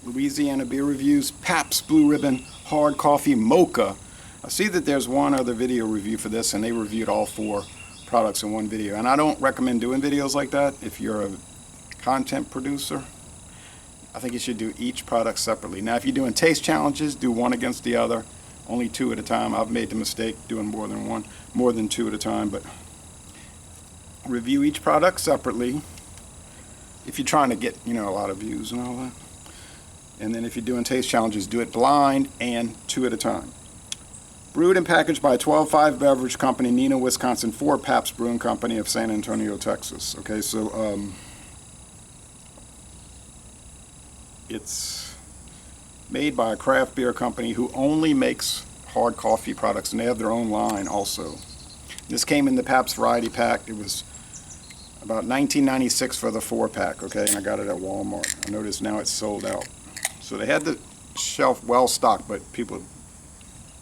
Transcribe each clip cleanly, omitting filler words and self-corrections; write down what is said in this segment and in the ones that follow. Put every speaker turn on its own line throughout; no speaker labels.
Louisiana Beer Reviews, Pabst Blue Ribbon Hard Coffee Mocha. I see that there's one other video review for this, and they reviewed all 4 products in one video. And I don't recommend doing videos like that if you're a content producer. I think you should do each product separately. Now, if you're doing taste challenges, do one against the other, only 2 at a time. I've made the mistake doing more than 2 at a time, but review each product separately if you're trying to get, a lot of views and all that. And then if you're doing taste challenges, do it blind and 2 at a time. Brewed and packaged by 12-5 Beverage Company, Neenah, Wisconsin, for Pabst Brewing Company of San Antonio, Texas. Okay, so it's made by a craft beer company who only makes hard coffee products, and they have their own line also. This came in the Pabst variety pack. It was about $19.96 for the 4-pack, okay, and I got it at Walmart. I noticed now it's sold out. So they had the shelf well stocked, but people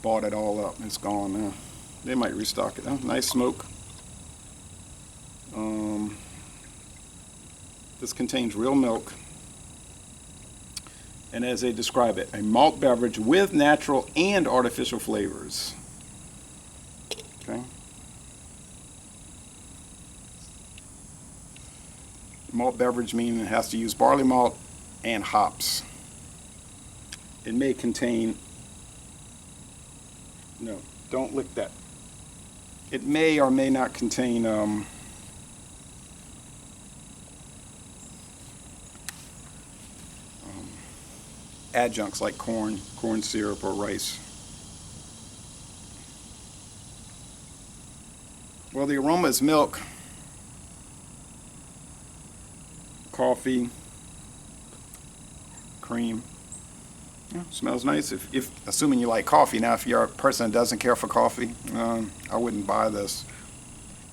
bought it all up. It's gone now. They might restock it. Oh, nice smoke. This contains real milk, and as they describe it, a malt beverage with natural and artificial flavors. Okay. Malt beverage meaning it has to use barley malt and hops. It may contain, no, don't lick that. It may or may not contain adjuncts like corn syrup, or rice. Well, the aroma is milk, coffee, cream. Yeah, smells nice. If assuming you like coffee. Now, if you're a person that doesn't care for coffee, I wouldn't buy this.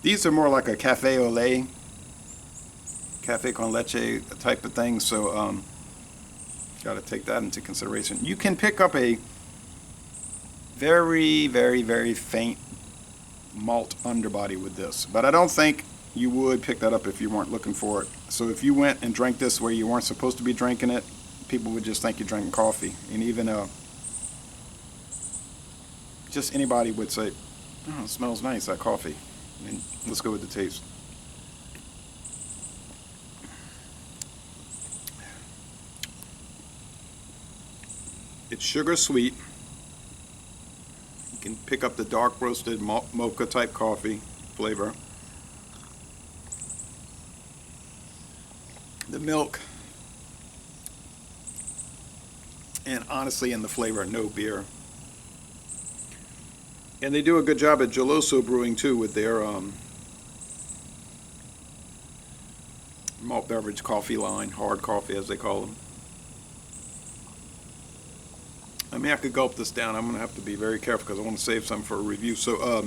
These are more like a cafe au lait, cafe con leche type of thing. So, got to take that into consideration. You can pick up a very, very, very faint malt underbody with this, but I don't think you would pick that up if you weren't looking for it. So if you went and drank this where you weren't supposed to be drinking it, people would just think you're drinking coffee. And even just anybody would say, oh, it smells nice, that coffee. And let's go with the taste. It's sugar sweet. You can pick up the dark roasted mocha type coffee flavor. The milk, and honestly in the flavor, no beer. And they do a good job at Geloso Brewing too with their malt beverage coffee line, hard coffee as they call them. I may have to gulp this down. I'm going to have to be very careful because I want to save some for a review. So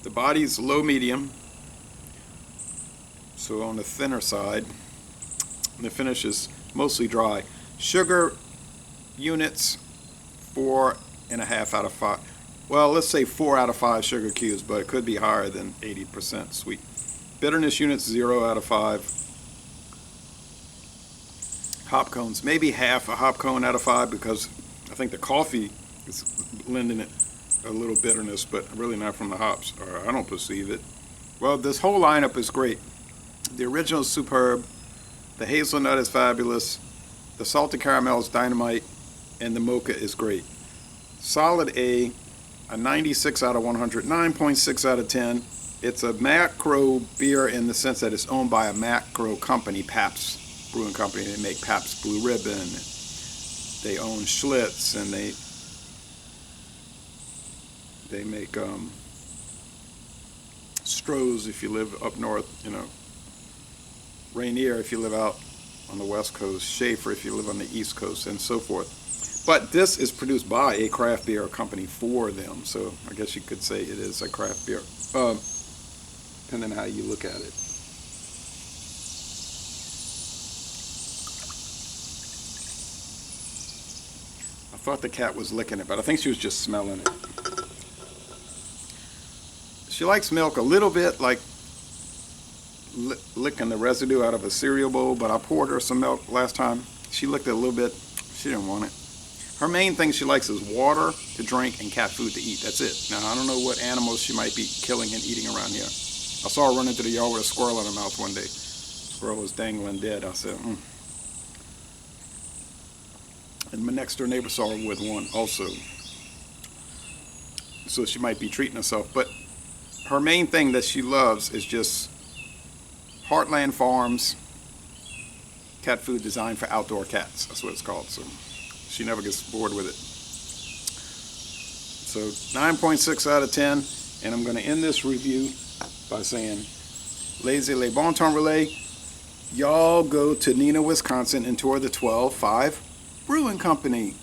the body's low medium, so on the thinner side. The finish is mostly dry. Sugar units, 4.5 out of 5. Well, let's say 4 out of 5 sugar cubes, but it could be higher than 80% sweet. Bitterness units, 0 out of 5. Hop cones, maybe half a hop cone out of 5, because I think the coffee is lending it a little bitterness, but really not from the hops, or I don't perceive it. Well, this whole lineup is great. The original is superb. The hazelnut is fabulous. The salted caramel is dynamite, and the mocha is great. Solid A 96 out of 100, 9.6 out of 10. It's a macro beer in the sense that it's owned by a macro company, Pabst Brewing Company. They make Pabst Blue Ribbon. They own Schlitz, and they make Stroh's if you live up north, Rainier if you live out on the west coast, Schaefer if you live on the east coast, and so forth. But this is produced by a craft beer company for them, so I guess you could say it is a craft beer, depending on how you look at it. I thought the cat was licking it, but I think she was just smelling it. She likes milk a little bit, like licking the residue out of a cereal bowl, but I poured her some milk last time. She licked it a little bit. She didn't want it. Her main thing she likes is water to drink and cat food to eat. That's it. Now, I don't know what animals she might be killing and eating around here. I saw her run into the yard with a squirrel in her mouth one day. The squirrel was dangling dead. I said, And my next door neighbor saw her with one also. So she might be treating herself. But her main thing that she loves is just Heartland Farms cat food designed for outdoor cats. That's what it's called. So she never gets bored with it. So 9.6 out of 10. And I'm going to end this review by saying, Laissez les bon temps relais. Y'all go to Neenah, Wisconsin and tour the 12-5 Brewing Company.